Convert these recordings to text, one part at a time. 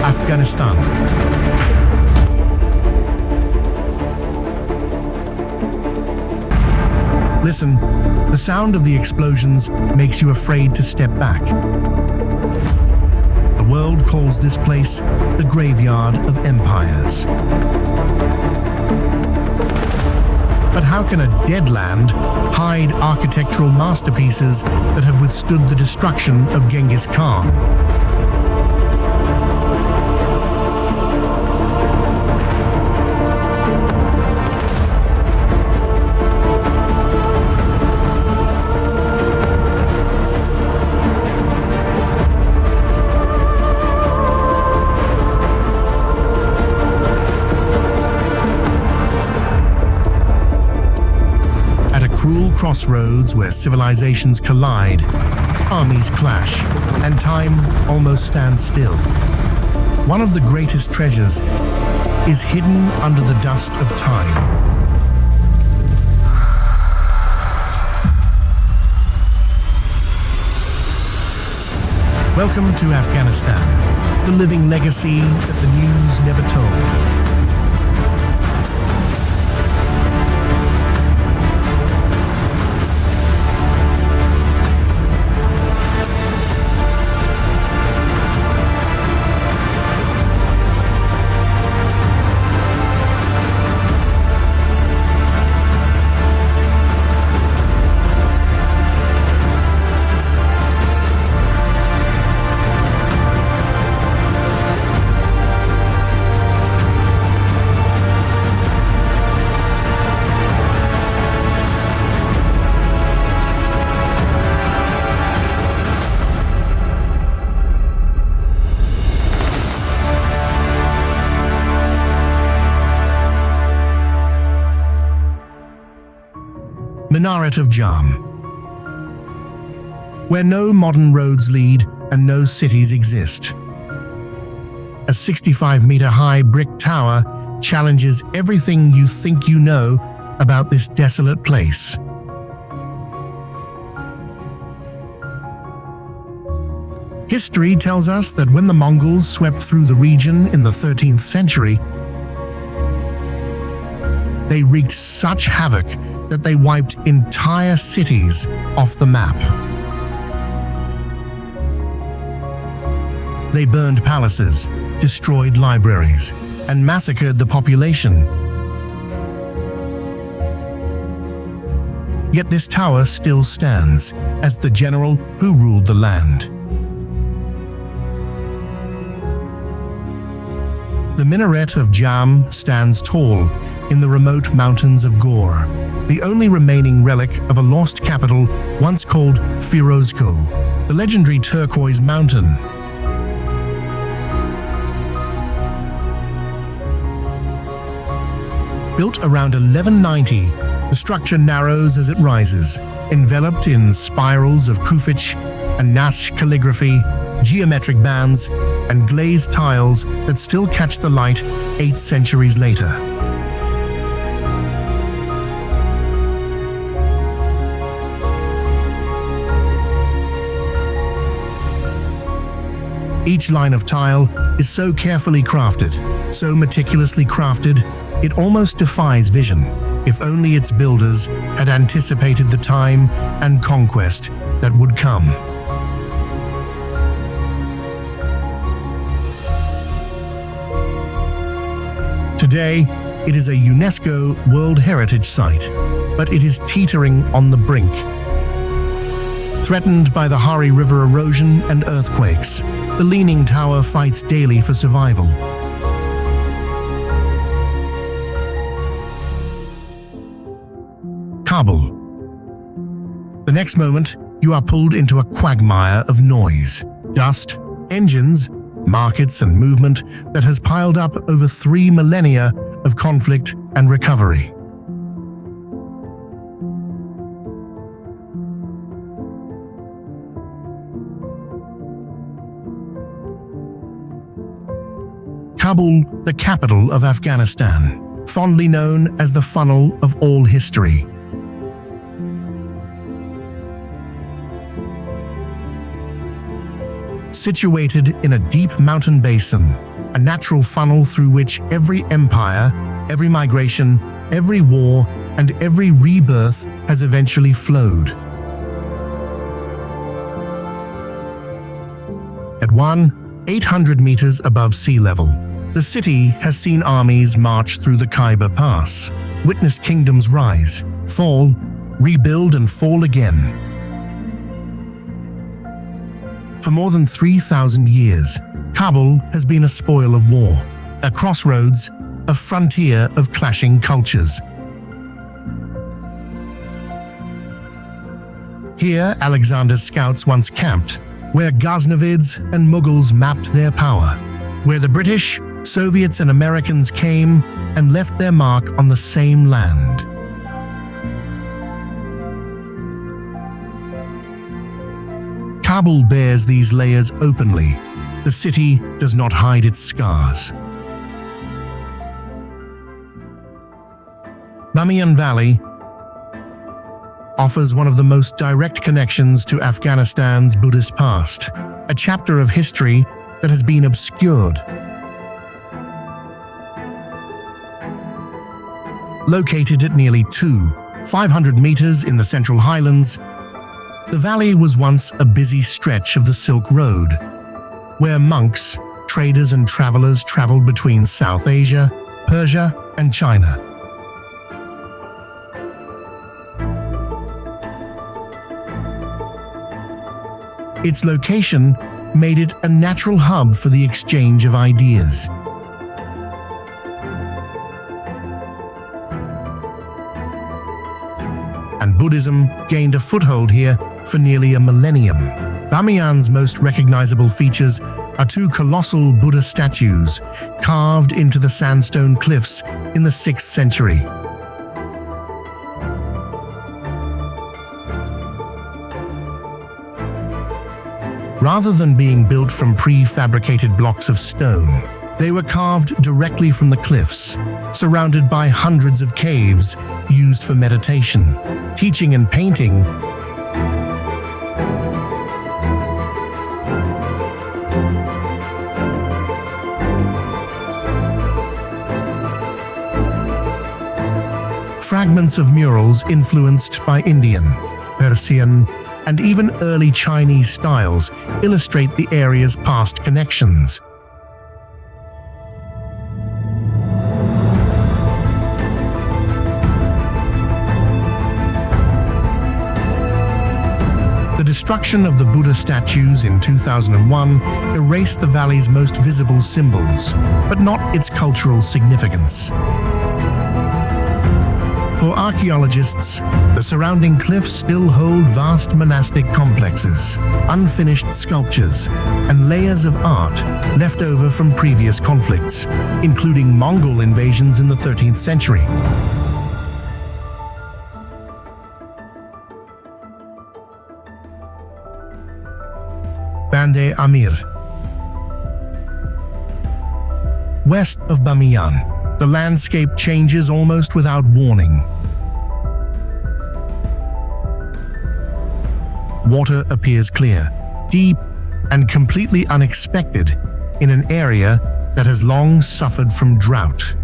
Afghanistan. Listen, the sound of the explosions makes you afraid to step back. The world calls this place the graveyard of empires. But how can a dead land hide architectural masterpieces that have withstood the destruction of Genghis Khan? Cruel crossroads where civilizations collide, armies clash, and time almost stands still. One of the greatest treasures is hidden under the dust of time. Welcome to Afghanistan, the living legacy that the news never told. Minaret of Jam. Where no modern roads lead and no cities exist. A 65-meter-high brick tower challenges everything you think you know about this desolate place. History tells us that when the Mongols swept through the region in the 13th century, they wreaked such havoc that they wiped entire cities off the map. They burned palaces, destroyed libraries, and massacred the population. Yet this tower still stands as the general who ruled the land. The minaret of Jam stands tall in the remote mountains of Ghor, the only remaining relic of a lost capital once called Firozkoh, the legendary turquoise mountain. Built around 1190, the structure narrows as it rises, enveloped in spirals of Kufich and Nash calligraphy, geometric bands, and glazed tiles that still catch the light 8 centuries later. Each line of tile is so carefully crafted, so meticulously crafted, it almost defies vision, if only its builders had anticipated the time and conquest that would come. Today, it is a UNESCO World Heritage Site, but it is teetering on the brink. Threatened by the Hari River erosion and earthquakes, the Leaning Tower fights daily for survival. Kabul. The next moment, you are pulled into a quagmire of noise, dust, engines, markets, and movement that has piled up over 3 millennia of conflict and recovery. Kabul, the capital of Afghanistan, fondly known as the funnel of all history. Situated in a deep mountain basin, a natural funnel through which every empire, every migration, every war, and every rebirth has eventually flowed. At 800 meters above sea level, the city has seen armies march through the Khyber Pass, witnessed kingdoms rise, fall, rebuild, and fall again. For more than 3,000 years, Kabul has been a spoil of war, a crossroads, a frontier of clashing cultures. Here, Alexander's scouts once camped, where Ghaznavids and Mughals mapped their power, where the British, Soviets, and Americans came and left their mark on the same land. Kabul bears these layers openly. The city does not hide its scars. Bamiyan Valley offers one of the most direct connections to Afghanistan's Buddhist past, a chapter of history that has been obscured. Located at nearly 500 meters in the Central Highlands, the valley was once a busy stretch of the Silk Road, where monks, traders, and travelers traveled between South Asia, Persia, and China. Its location made it a natural hub for the exchange of ideas. And Buddhism gained a foothold here for nearly a millennium. Bamiyan's most recognizable features are two colossal Buddha statues carved into the sandstone cliffs in the 6th century. Rather than being built from prefabricated blocks of stone, they were carved directly from the cliffs, surrounded by hundreds of caves used for meditation, teaching, and painting. Fragments of murals influenced by Indian, Persian, and even early Chinese styles illustrate the area's past connections. The destruction of the Buddha statues in 2001 erased the valley's most visible symbols, but not its cultural significance. For archaeologists, the surrounding cliffs still hold vast monastic complexes, unfinished sculptures, and layers of art left over from previous conflicts, including Mongol invasions in the 13th century. Bande Amir. West of Bamiyan, the landscape changes almost without warning. Water appears clear, deep, and completely unexpected in an area that has long suffered from drought.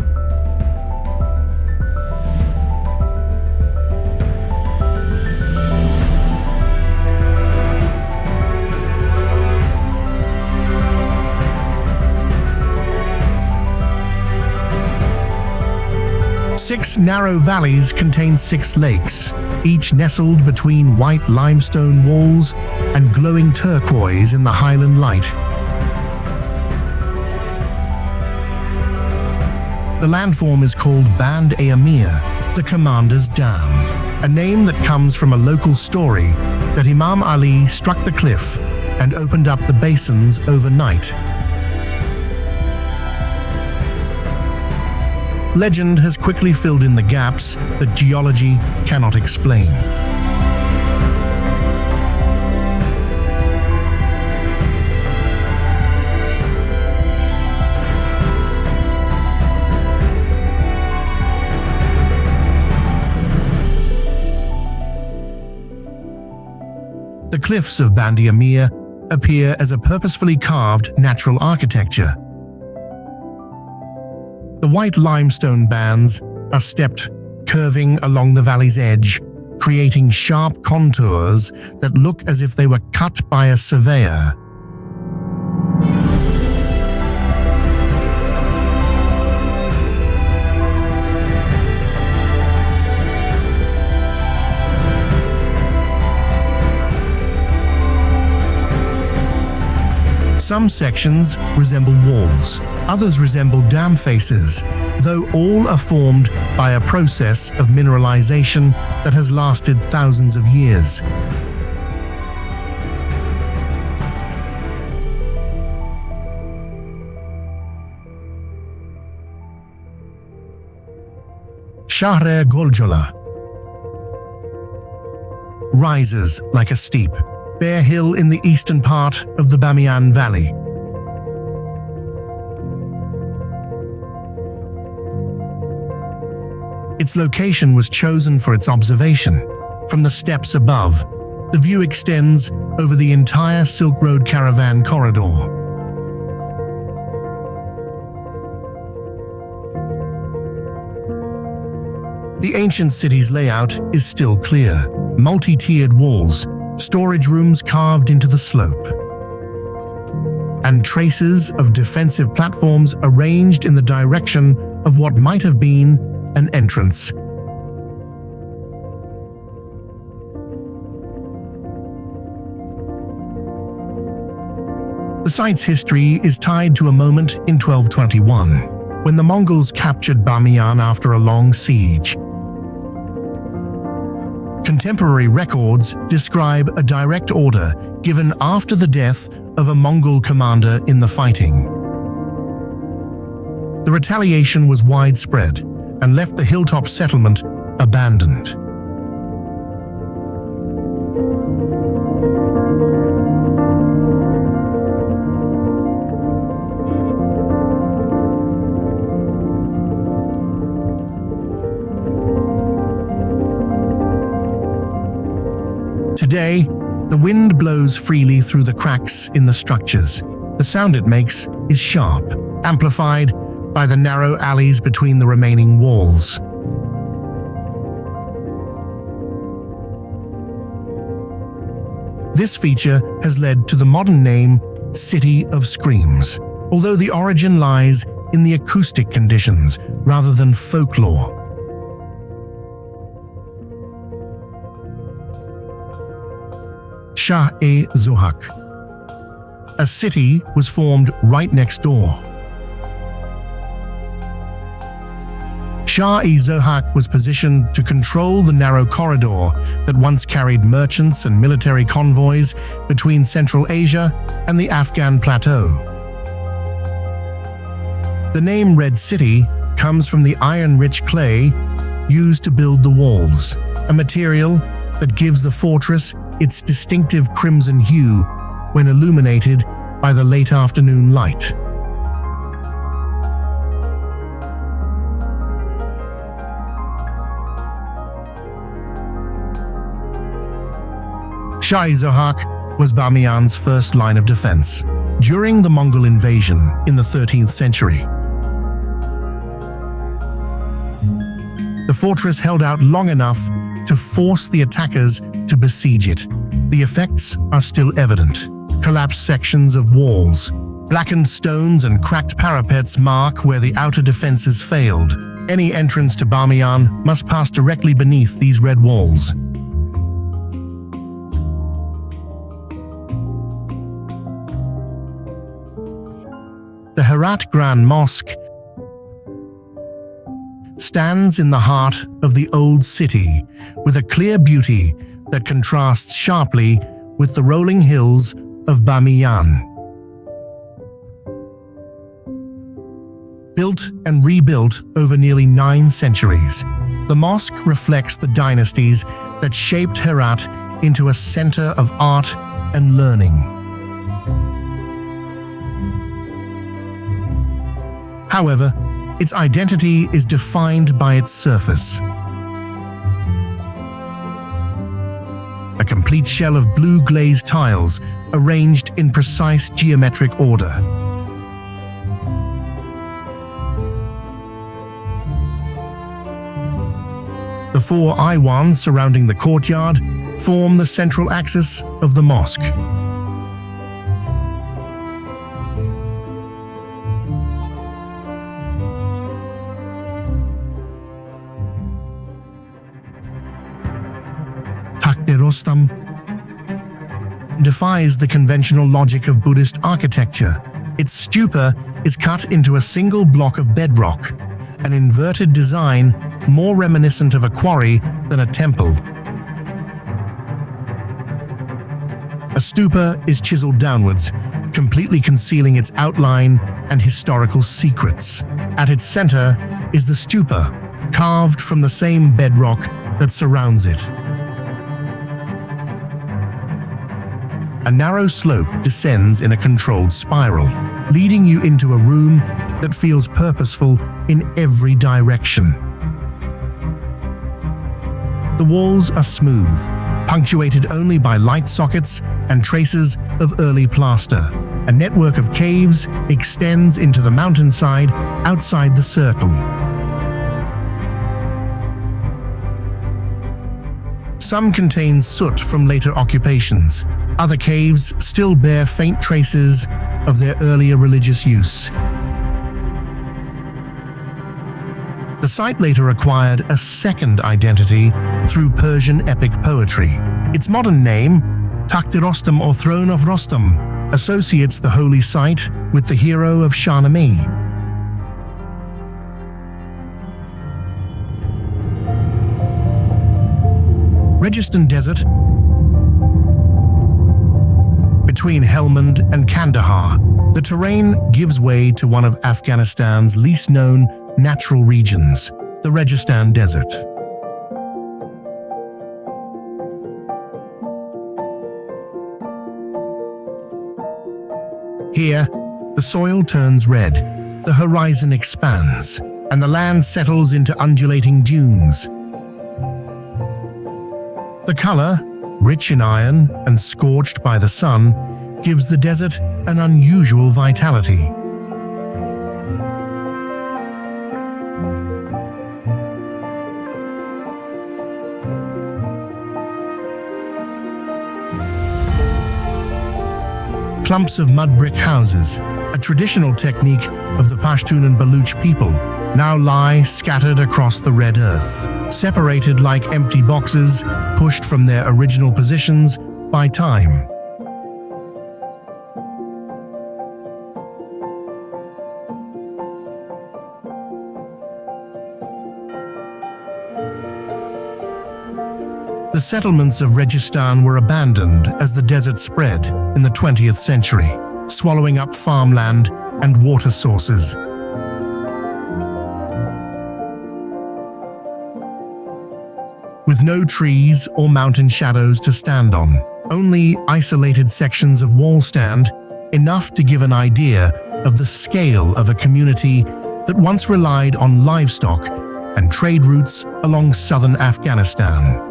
Six narrow valleys contain 6 lakes, each nestled between white limestone walls and glowing turquoise in the highland light. The landform is called Band-e-Amir, the Commander's Dam, a name that comes from a local story that Imam Ali struck the cliff and opened up the basins overnight. Legend has quickly filled in the gaps that geology cannot explain. The cliffs of Bandi Amir appear as a purposefully carved natural architecture. The white limestone bands are stepped, curving along the valley's edge, creating sharp contours that look as if they were cut by a surveyor. Some sections resemble walls, others resemble dam faces, though all are formed by a process of mineralization that has lasted thousands of years. Shahre Goljola rises like a steep, bare hill in the eastern part of the Bamiyan Valley. Its location was chosen for its observation. From the steps above, the view extends over the entire Silk Road caravan corridor. The ancient city's layout is still clear. Multi-tiered walls, storage rooms carved into the slope, and traces of defensive platforms arranged in the direction of what might have been an entrance. The site's history is tied to a moment in 1221, when the Mongols captured Bamiyan after a long siege. Contemporary records describe a direct order given after the death of a Mongol commander in the fighting. The retaliation was widespread and left the hilltop settlement abandoned. Today, the wind blows freely through the cracks in the structures. The sound it makes is sharp, amplified by the narrow alleys between the remaining walls. This feature has led to the modern name City of Screams, although the origin lies in the acoustic conditions rather than folklore. Shah-e-Zohak. A city was formed right next door. Shah-e-Zohak was positioned to control the narrow corridor that once carried merchants and military convoys between Central Asia and the Afghan plateau. The name Red City comes from the iron-rich clay used to build the walls, a material that gives the fortress its distinctive crimson hue when illuminated by the late afternoon light. Shah-e-Zohak was Bamiyan's first line of defense during the Mongol invasion in the 13th century. The fortress held out long enough to force the attackers to besiege it. The effects are still evident. Collapsed sections of walls, blackened stones and cracked parapets mark where the outer defenses failed. Any entrance to Bamiyan must pass directly beneath these red walls. The Herat Grand Mosque stands in the heart of the old city with a clear beauty that contrasts sharply with the rolling hills of Bamiyan. Built and rebuilt over nearly 9 centuries, the mosque reflects the dynasties that shaped Herat into a center of art and learning. However, its identity is defined by its surface. A complete shell of blue glazed tiles arranged in precise geometric order. 4 iwans surrounding the courtyard form the central axis of the mosque. Rostam defies the conventional logic of Buddhist architecture. Its stupa is cut into a single block of bedrock, an inverted design more reminiscent of a quarry than a temple. A stupa is chiseled downwards, completely concealing its outline and historical secrets. At its center is the stupa, carved from the same bedrock that surrounds it. A narrow slope descends in a controlled spiral, leading you into a room that feels purposeful in every direction. The walls are smooth, punctuated only by light sockets and traces of early plaster. A network of caves extends into the mountainside outside the circle. Some contain soot from later occupations. Other caves still bear faint traces of their earlier religious use. The site later acquired a second identity through Persian epic poetry. Its modern name, Takht-i Rostam or Throne of Rostam, associates the holy site with the hero of Shahnameh. Registan Desert, between Helmand and Kandahar, the terrain gives way to one of Afghanistan's least known natural regions, the Registan Desert. Here, the soil turns red, the horizon expands, and the land settles into undulating dunes. The color, rich in iron and scorched by the sun, gives the desert an unusual vitality. Clumps of mud brick houses, a traditional technique of the Pashtun and Baluch people, now lie scattered across the red earth, separated like empty boxes pushed from their original positions by time. The settlements of Registan were abandoned as the desert spread in the 20th century, swallowing up farmland and water sources. With no trees or mountain shadows to stand on, only isolated sections of wall stand, enough to give an idea of the scale of a community that once relied on livestock and trade routes along southern Afghanistan.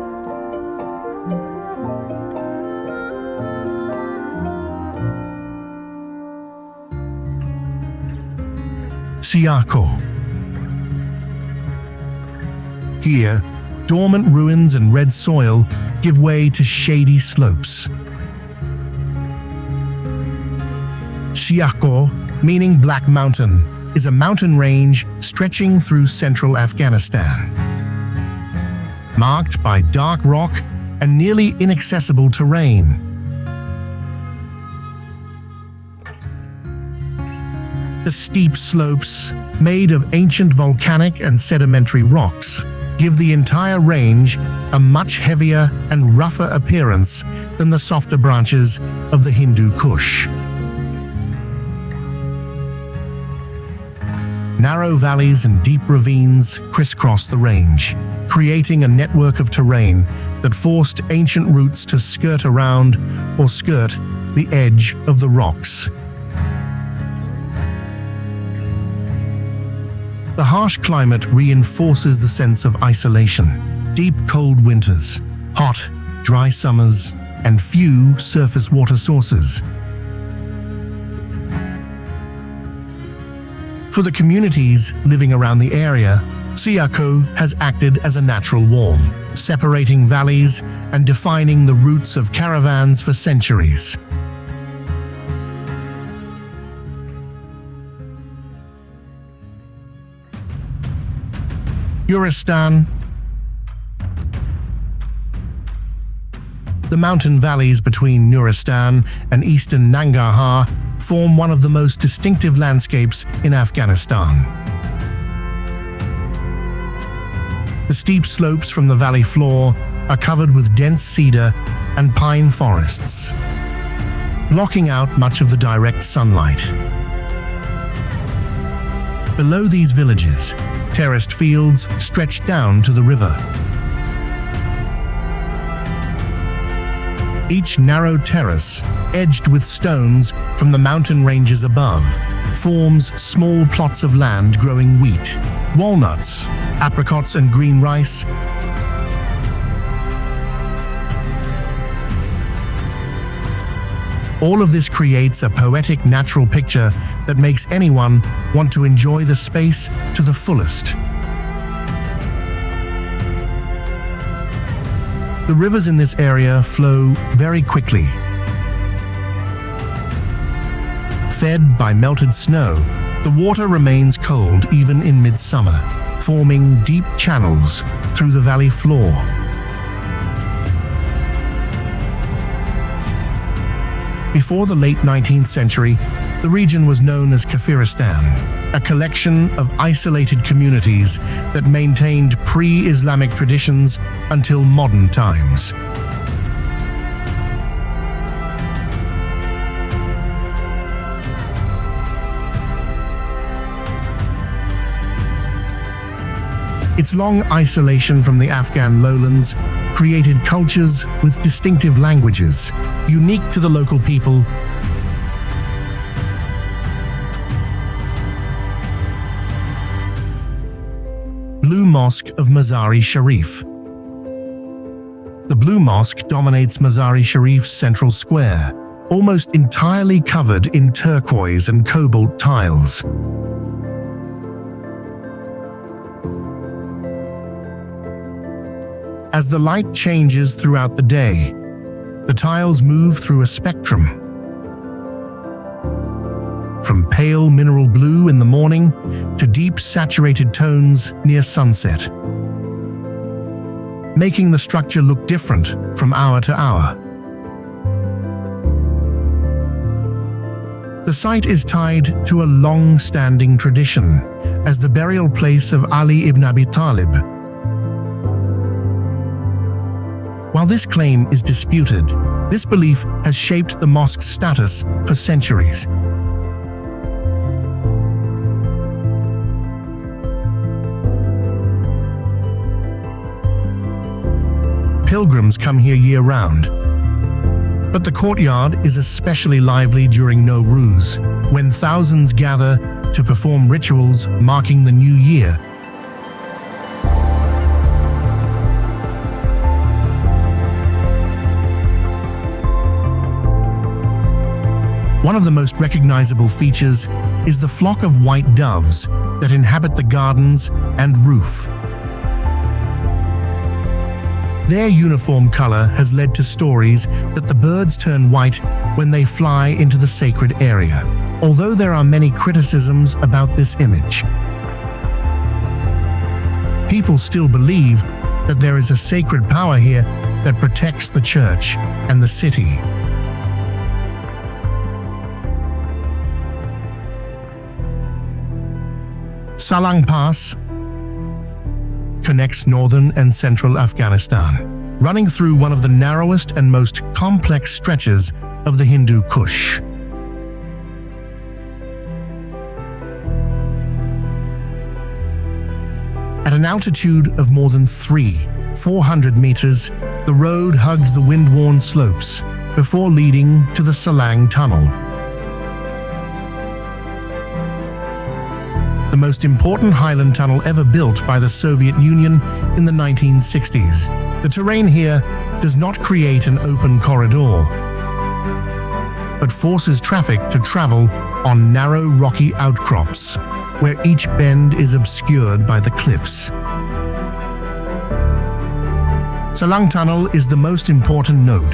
Siako. Here, dormant ruins and red soil give way to shady slopes. Siako, meaning Black Mountain, is a mountain range stretching through central Afghanistan, marked by dark rock and nearly inaccessible terrain. The steep slopes, made of ancient volcanic and sedimentary rocks, give the entire range a much heavier and rougher appearance than the softer branches of the Hindu Kush. Narrow valleys and deep ravines crisscross the range, creating a network of terrain that forced ancient routes to skirt around or skirt the edge of the rocks. The harsh climate reinforces the sense of isolation. Deep, cold winters, hot, dry summers, and few surface water sources. For the communities living around the area, Siako has acted as a natural wall, separating valleys and defining the routes of caravans for centuries. Nuristan. The mountain valleys between Nuristan and eastern Nangarhar form one of the most distinctive landscapes in Afghanistan. The steep slopes from the valley floor are covered with dense cedar and pine forests, blocking out much of the direct sunlight. Below these villages, terraced fields stretch down to the river. Each narrow terrace, edged with stones from the mountain ranges above, forms small plots of land growing wheat, walnuts, apricots and green rice. All of this creates a poetic natural picture that makes anyone want to enjoy the space to the fullest. The rivers in this area flow very quickly. Fed by melted snow, the water remains cold even in midsummer, forming deep channels through the valley floor. Before the late 19th century, the region was known as Kafiristan, a collection of isolated communities that maintained pre-Islamic traditions until modern times. Its long isolation from the Afghan lowlands created cultures with distinctive languages, unique to the local people. Blue Mosque of Mazari Sharif. The Blue Mosque dominates Mazari Sharif's central square, almost entirely covered in turquoise and cobalt tiles. As the light changes throughout the day, the tiles move through a spectrum. From pale mineral blue in the morning to deep saturated tones near sunset, making the structure look different from hour to hour. The site is tied to a long-standing tradition as the burial place of Ali ibn Abi Talib. While this claim is disputed, this belief has shaped the mosque's status for centuries. Pilgrims come here year-round, but the courtyard is especially lively during Nowruz, when thousands gather to perform rituals marking the new year. One of the most recognizable features is the flock of white doves that inhabit the gardens and roof. Their uniform color has led to stories that the birds turn white when they fly into the sacred area, although there are many criticisms about this image. People still believe that there is a sacred power here that protects the church and the city. Salang Pass connects northern and central Afghanistan, running through one of the narrowest and most complex stretches of the Hindu Kush. At an altitude of more than 400 meters, the road hugs the wind-worn slopes before leading to the Salang Tunnel. The most important highland tunnel ever built by the Soviet Union in the 1960s. The terrain here does not create an open corridor, but forces traffic to travel on narrow rocky outcrops. where each bend is obscured by the cliffs. Salang Tunnel is the most important node.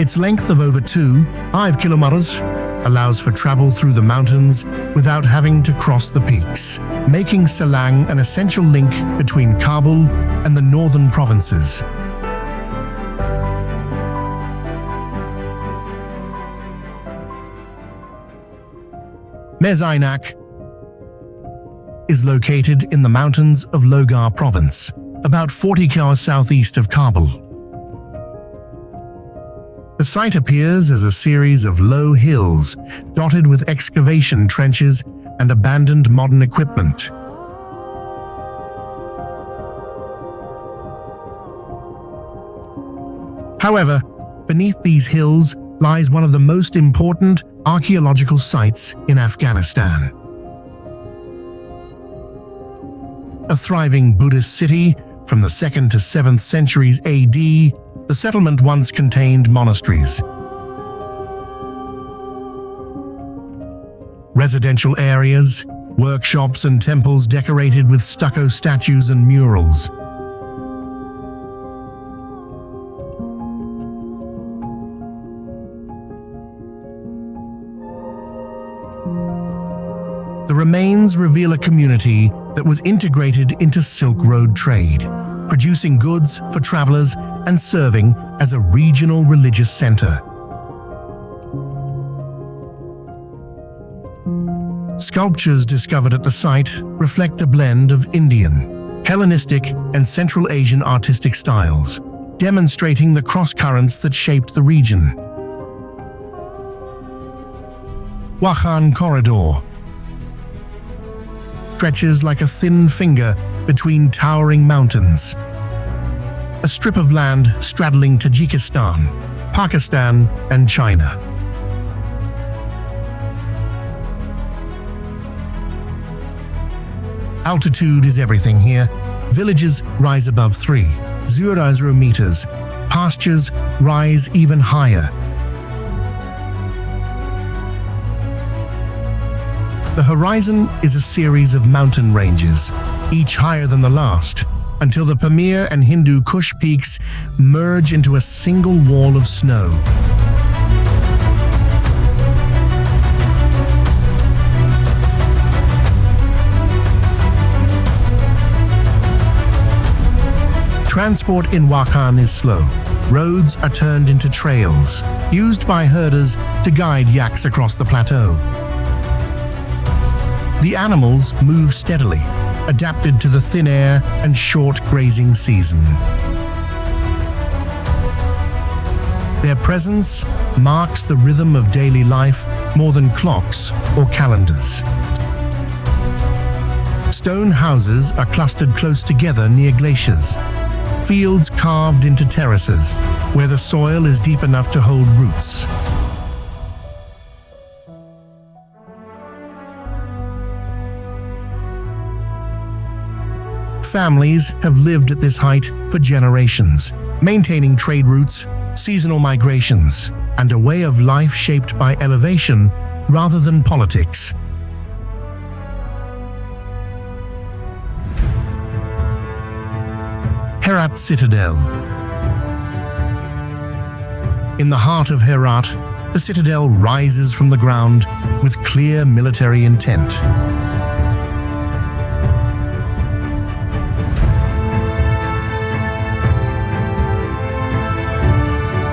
Its length of over 5 kilometers allows for travel through the mountains without having to cross the peaks, making Salang an essential link between Kabul and the northern provinces. Mezainak is located in the mountains of Logar province, about 40 km southeast of Kabul. The site appears as a series of low hills dotted with excavation trenches and abandoned modern equipment. However, beneath these hills lies one of the most important archaeological sites in Afghanistan. A thriving Buddhist city from the 2nd to 7th centuries AD, the settlement once contained monasteries, residential areas, workshops and temples decorated with stucco statues and murals. The remains reveal a community that was integrated into Silk Road trade, producing goods for travelers and serving as a regional religious center. Sculptures discovered at the site reflect a blend of Indian, Hellenistic, and Central Asian artistic styles, demonstrating the cross-currents that shaped the region. Wakhan Corridor stretches like a thin finger between towering mountains, a strip of land straddling Tajikistan, Pakistan, and China. Altitude is everything here. Villages rise above 3,000 meters. Pastures rise even higher. The horizon is a series of mountain ranges, each higher than the last, until the Pamir and Hindu Kush peaks merge into a single wall of snow. Transport in Wakhan is slow. Roads are turned into trails, used by herders to guide yaks across the plateau. The animals move steadily, adapted to the thin air and short grazing season. Their presence marks the rhythm of daily life more than clocks or calendars. Stone houses are clustered close together near glaciers, fields carved into terraces, where the soil is deep enough to hold roots. Families have lived at this height for generations, maintaining trade routes, seasonal migrations, and a way of life shaped by elevation rather than politics. Herat Citadel. In the heart of Herat, the citadel rises from the ground with clear military intent.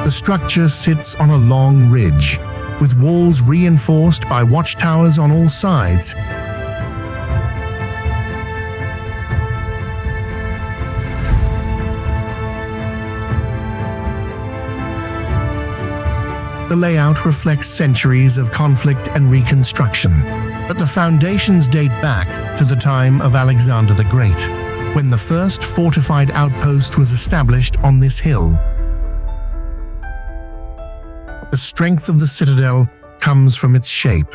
The structure sits on a long ridge, with walls reinforced by watchtowers on all sides. The layout reflects centuries of conflict and reconstruction, but the foundations date back to the time of Alexander the Great, when the first fortified outpost was established on this hill. The strength of the citadel comes from its shape.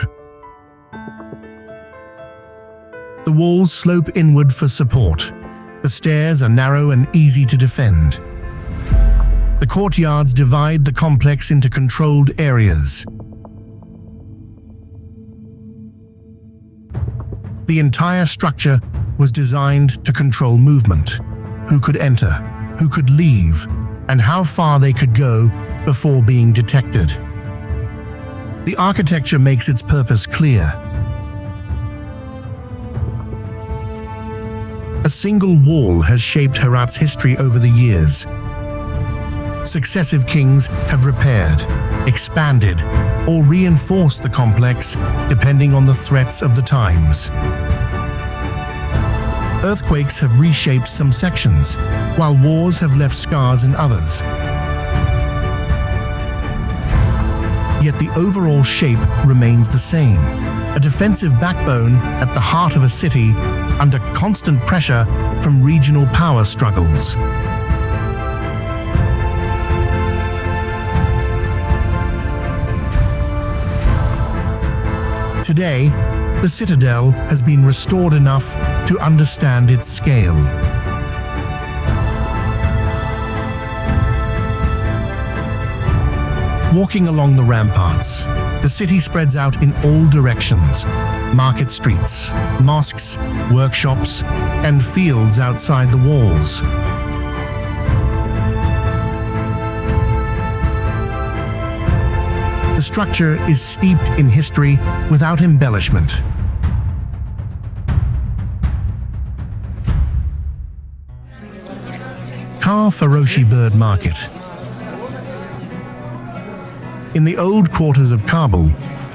The walls slope inward for support. The stairs are narrow and easy to defend. The courtyards divide the complex into controlled areas. The entire structure was designed to control movement, who could enter, who could leave, and how far they could go before being detected. The architecture makes its purpose clear. A single wall has shaped Herat's history over the years. Successive kings have repaired, expanded, or reinforced the complex depending on the threats of the times. Earthquakes have reshaped some sections, while wars have left scars in others. Yet the overall shape remains the same, a defensive backbone at the heart of a city under constant pressure from regional power struggles. Today, the citadel has been restored enough to understand its scale. Walking along the ramparts, the city spreads out in all directions: market streets, mosques, workshops, and fields outside the walls. The structure is steeped in history without embellishment. Kar Faroshi Bird Market. In the old quarters of Kabul,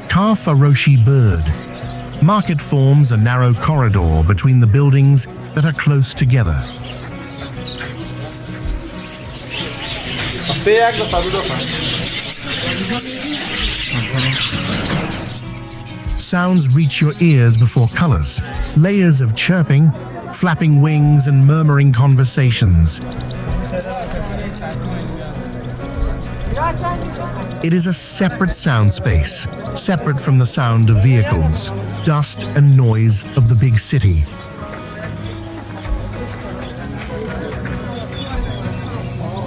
Kar Faroshi Bird Market forms a narrow corridor between the buildings that are close together. Sounds reach your ears before colors, layers of chirping, flapping wings, and murmuring conversations. It is a separate sound space, separate from the sound of vehicles, dust and noise of the big city.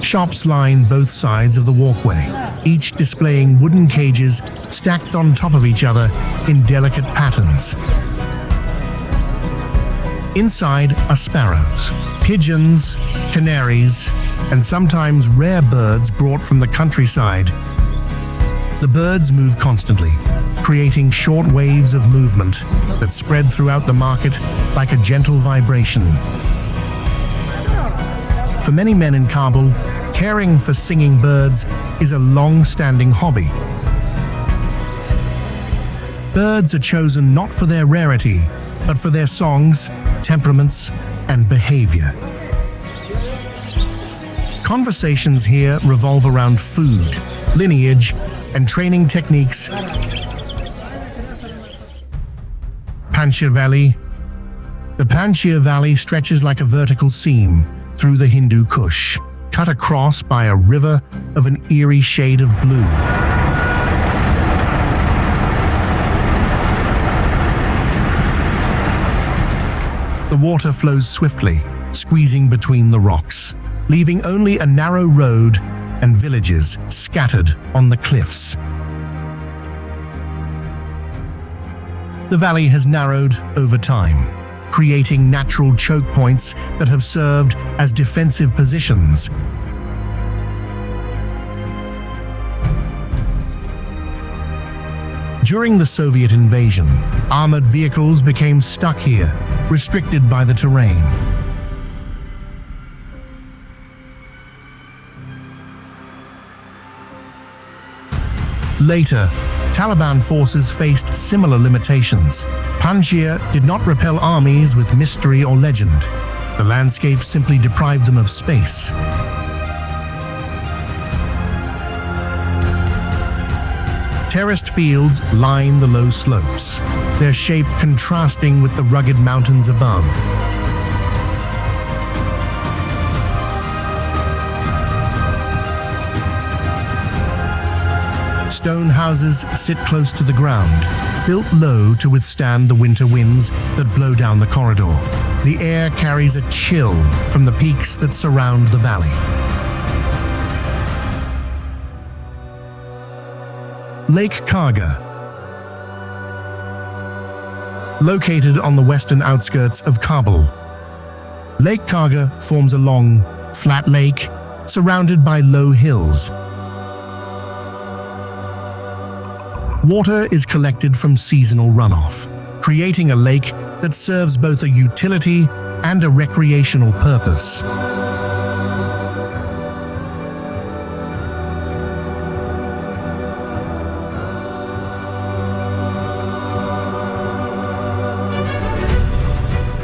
Shops line both sides of the walkway, each displaying wooden cages stacked on top of each other in delicate patterns. Inside are sparrows, pigeons, canaries, and sometimes rare birds brought from the countryside. The birds move constantly, creating short waves of movement that spread throughout the market like a gentle vibration. For many men in Kabul, caring for singing birds is a long-standing hobby. Birds are chosen not for their rarity, but for their songs, temperaments, and behavior. Conversations here revolve around food, lineage, and training techniques. Panjshir Valley. The Panjshir Valley stretches like a vertical seam through the Hindu Kush, cut across by a river of an eerie shade of blue. The water flows swiftly, squeezing between the rocks, leaving only a narrow road and villages scattered on the cliffs. The valley has narrowed over time, creating natural choke points that have served as defensive positions. During the Soviet invasion, armored vehicles became stuck here, restricted by the terrain. Later, Taliban forces faced similar limitations. Panjshir did not repel armies with mystery or legend. The landscape simply deprived them of space. Terraced fields line the low slopes, their shape contrasting with the rugged mountains above. Stone houses sit close to the ground, built low to withstand the winter winds that blow down the corridor. The air carries a chill from the peaks that surround the valley. Lake Karga. located on the western outskirts of Kabul. Lake Karga forms a long, flat lake surrounded by low hills. Water is collected from seasonal runoff, creating a lake that serves both a utility and a recreational purpose.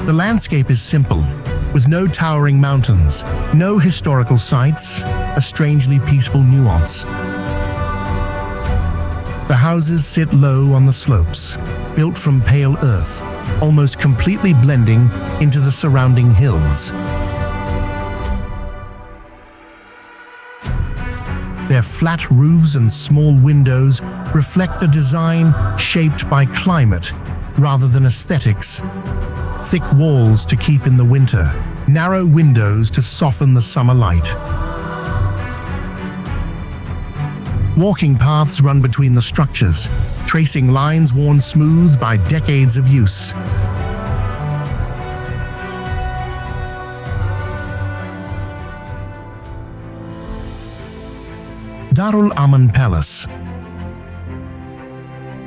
The landscape is simple, with no towering mountains, no historical sites, a strangely peaceful nuance. The houses sit low on the slopes, built from pale earth, almost completely blending into the surrounding hills. Their flat roofs and small windows reflect a design shaped by climate rather than aesthetics. Thick walls to keep in the winter, narrow windows to soften the summer light. Walking paths run between the structures, tracing lines worn smooth by decades of use. Darul Aman Palace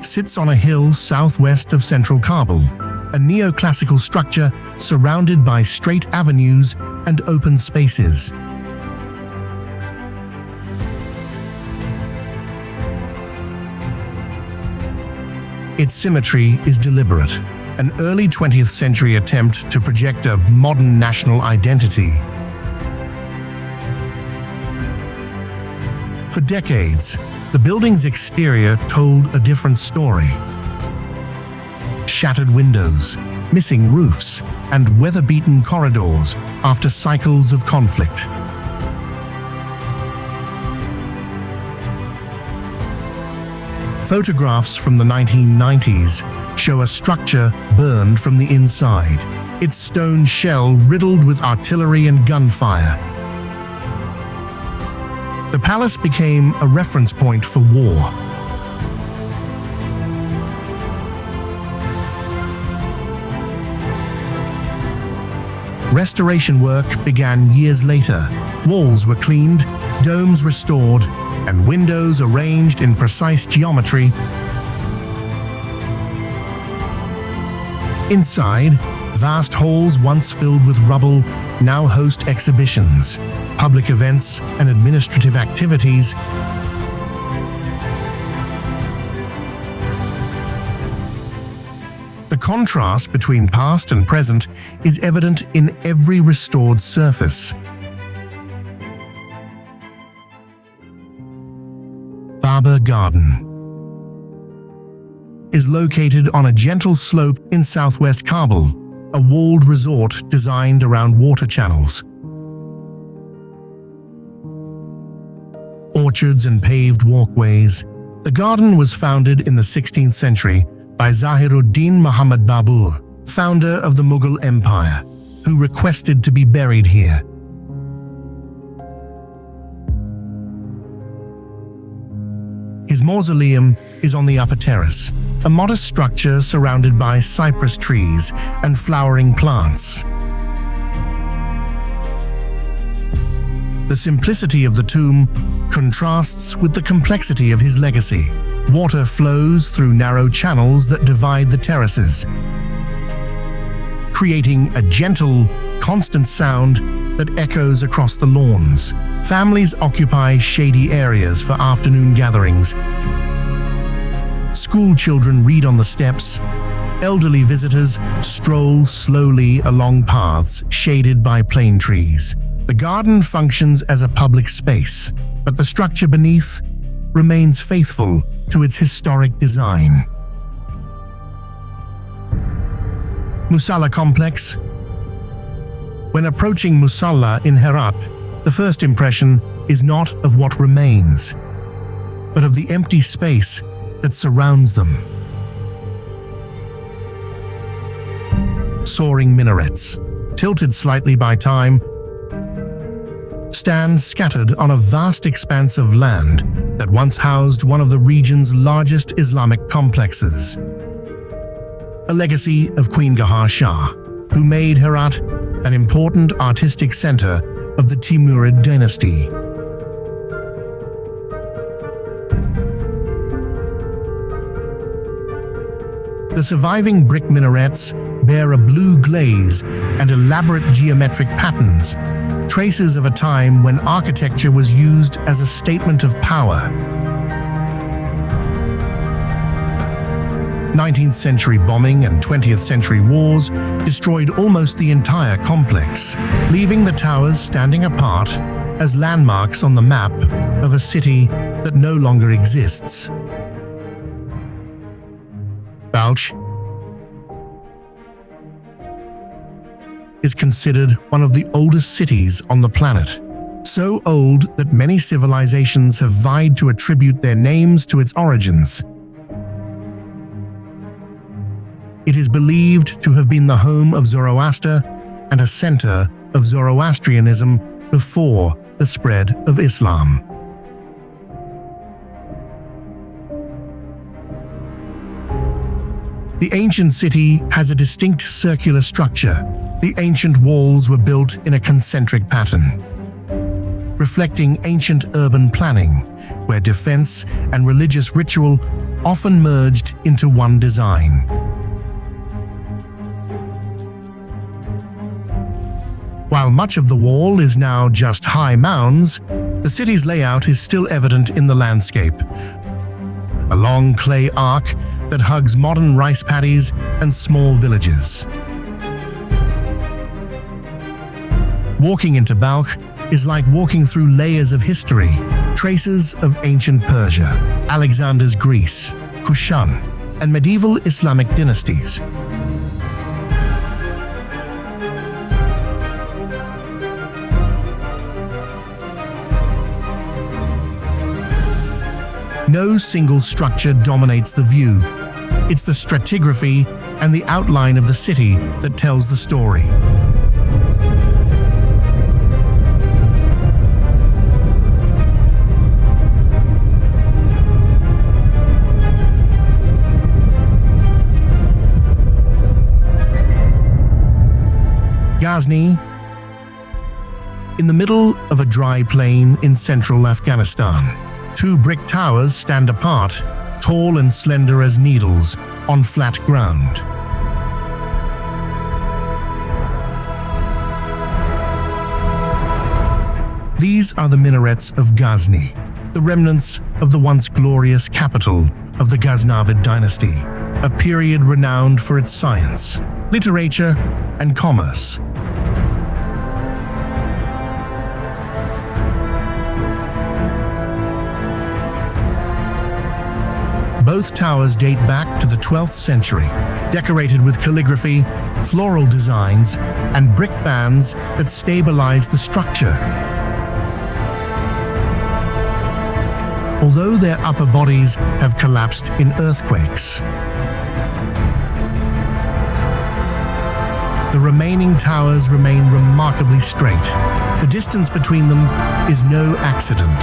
sits on a hill southwest of central Kabul, a neoclassical structure surrounded by straight avenues and open spaces. Its symmetry is deliberate, an early 20th century attempt to project a modern national identity. For decades, the building's exterior told a different story. Shattered windows, missing roofs, and weather-beaten corridors after cycles of conflict. Photographs from the 1990s show a structure burned from the inside, its stone shell riddled with artillery and gunfire. The palace became a reference point for war. Restoration work began years later. Walls were cleaned, domes restored, and windows arranged in precise geometry. Inside, vast halls once filled with rubble now host exhibitions, public events, and administrative activities. The contrast between past and present is evident in every restored surface. Baba Garden is located on a gentle slope in southwest Kabul, a walled resort designed around water channels. Orchards and paved walkways. The garden was founded in the 16th century by Zahiruddin Muhammad Babur, founder of the Mughal Empire, who requested to be buried here. His mausoleum is on the upper terrace, a modest structure surrounded by cypress trees and flowering plants. The simplicity of the tomb contrasts with the complexity of his legacy. Water flows through narrow channels that divide the terraces, creating a gentle, constant sound that echoes across the lawns. Families occupy shady areas for afternoon gatherings. School children read on the steps. Elderly visitors stroll slowly along paths shaded by plane trees. The garden functions as a public space, but the structure beneath remains faithful to its historic design. Musalla Complex. When approaching Musalla in Herat, the first impression is not of what remains, but of the empty space that surrounds them. Soaring minarets, tilted slightly by time, stand scattered on a vast expanse of land that once housed one of the region's largest Islamic complexes. a legacy of Queen Gahar Shah, who made Herat an important artistic center of the Timurid dynasty. The surviving brick minarets bear a blue glaze and elaborate geometric patterns, traces of a time when architecture was used as a statement of power. 19th century bombing and 20th century wars destroyed almost the entire complex, leaving the towers standing apart as landmarks on the map of a city that no longer exists. Balch is considered one of the oldest cities on the planet, so old that many civilizations have vied to attribute their names to its origins. It is believed to have been the home of Zoroaster and a center of Zoroastrianism before the spread of Islam. The ancient city has a distinct circular structure. The ancient walls were built in a concentric pattern, reflecting ancient urban planning, where defense and religious ritual often merged into one design. While much of the wall is now just high mounds, the city's layout is still evident in the landscape. A long clay arc that hugs modern rice paddies and small villages. Walking into Balkh is like walking through layers of history, traces of ancient Persia, Alexander's Greece, Kushan, and medieval Islamic dynasties. No single structure dominates the view. It's the stratigraphy and the outline of the city that tells the story. Ghazni, in the middle of a dry plain in central Afghanistan. Two brick towers stand apart, tall and slender as needles, on flat ground. These are the minarets of Ghazni, the remnants of the once glorious capital of the Ghaznavid dynasty, a period renowned for its science, literature, and commerce. Both towers date back to the 12th century, decorated with calligraphy, floral designs, and brick bands that stabilize the structure. Although their upper bodies have collapsed in earthquakes, the remaining towers remain remarkably straight. The distance between them is no accident.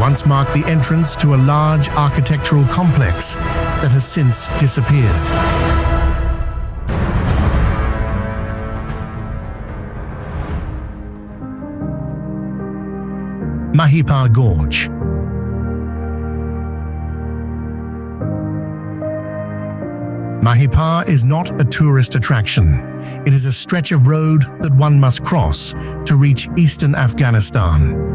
Once marked the entrance to a large architectural complex that has since disappeared. Mahipar Gorge. Mahipar is not a tourist attraction. It is a stretch of road that one must cross to reach eastern Afghanistan.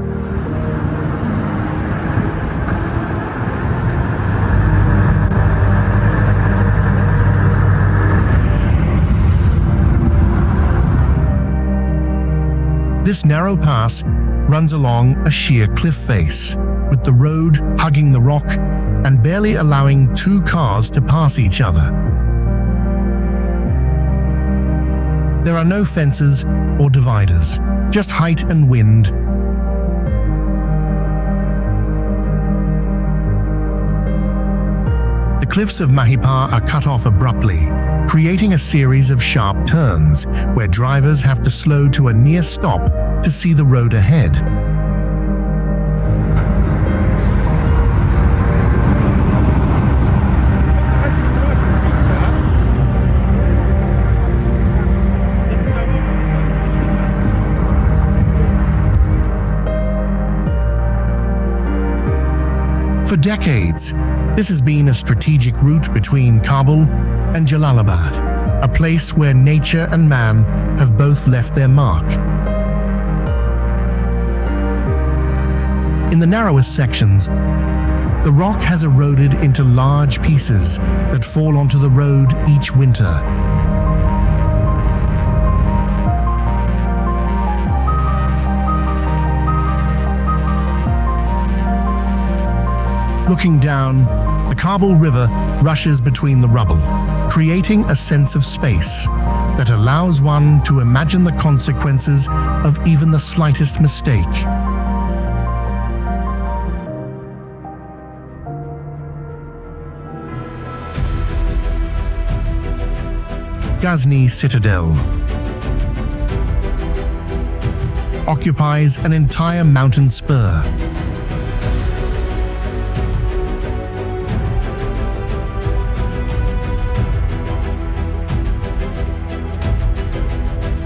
This narrow pass runs along a sheer cliff face, with the road hugging the rock and barely allowing two cars to pass each other. There are no fences or dividers, just height and wind. The cliffs of Mahipar are cut off abruptly, creating a series of sharp turns where drivers have to slow to a near stop to see the road ahead. For decades, this has been a strategic route between Kabul and Jalalabad, a place where nature and man have both left their mark. In the narrowest sections, the rock has eroded into large pieces that fall onto the road each winter. Looking down, the Kabul River rushes between the rubble, creating a sense of space that allows one to imagine the consequences of even the slightest mistake. Ghazni Citadel occupies an entire mountain spur.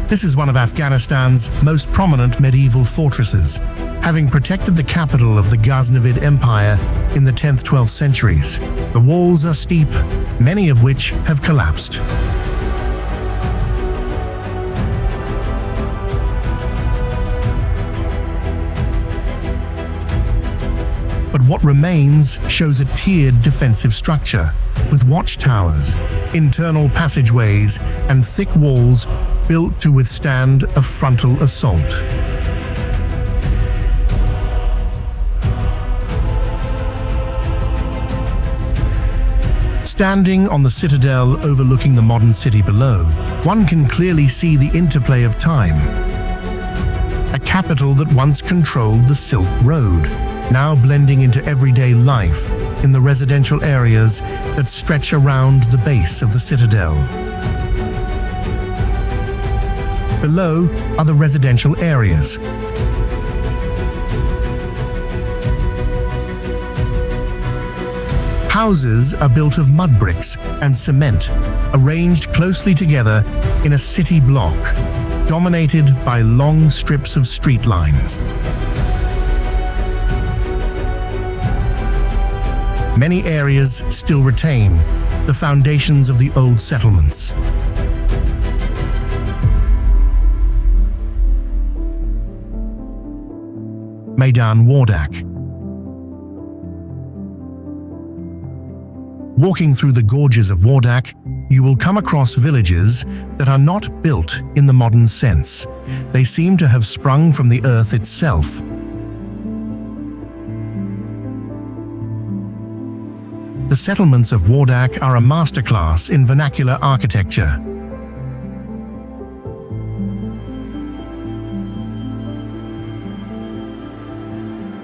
This is one of Afghanistan's most prominent medieval fortresses, having protected the capital of the Ghaznavid Empire in the 10th-12th centuries. The walls are steep, many of which have collapsed. But what remains shows a tiered defensive structure, with watchtowers, internal passageways, and thick walls built to withstand a frontal assault. Standing on the citadel overlooking the modern city below, one can clearly see the interplay of time. A capital that once controlled the Silk Road, now blending into everyday life in the residential areas that stretch around the base of the citadel. Below are the residential areas. Houses are built of mud bricks and cement, arranged closely together in a city block, dominated by long strips of street lines. Many areas still retain the foundations of the old settlements. Maidan Wardak. Walking through the gorges of Wardak, you will come across villages that are not built in the modern sense. They seem to have sprung from the earth itself. The settlements of Wardak are a masterclass in vernacular architecture.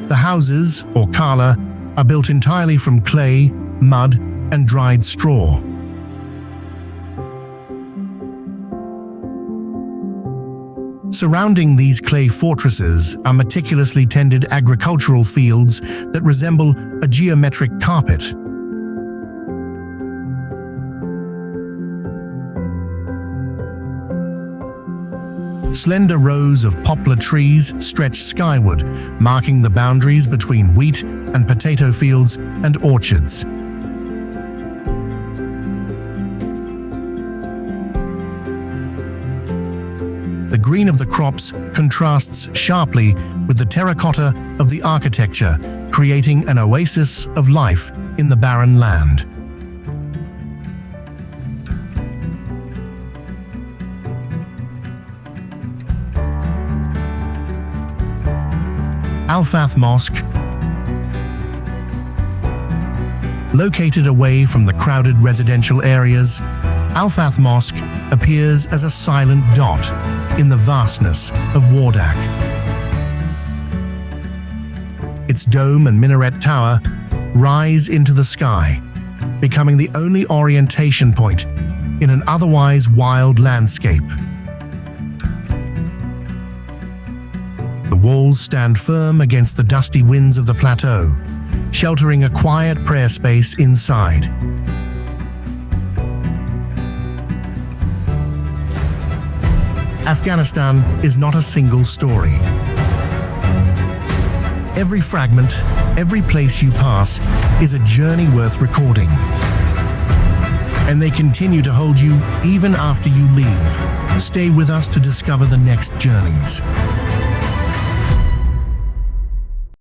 The houses, or kala, are built entirely from clay, mud, and dried straw. Surrounding these clay fortresses are meticulously tended agricultural fields that resemble a geometric carpet. Slender rows of poplar trees stretch skyward, marking the boundaries between wheat and potato fields and orchards. The green of the crops contrasts sharply with the terracotta of the architecture, creating an oasis of life in the barren land. Al-Fath Mosque, located away from the crowded residential areas, Al-Fath Mosque appears as a silent dot in the vastness of Wardak. Its dome and minaret tower rise into the sky, becoming the only orientation point in an otherwise wild landscape. The walls stand firm against the dusty winds of the plateau, sheltering a quiet prayer space inside. Afghanistan is not a single story. Every fragment, every place you pass, is a journey worth recording. And they continue to hold you even after you leave. Stay with us to discover the next journeys.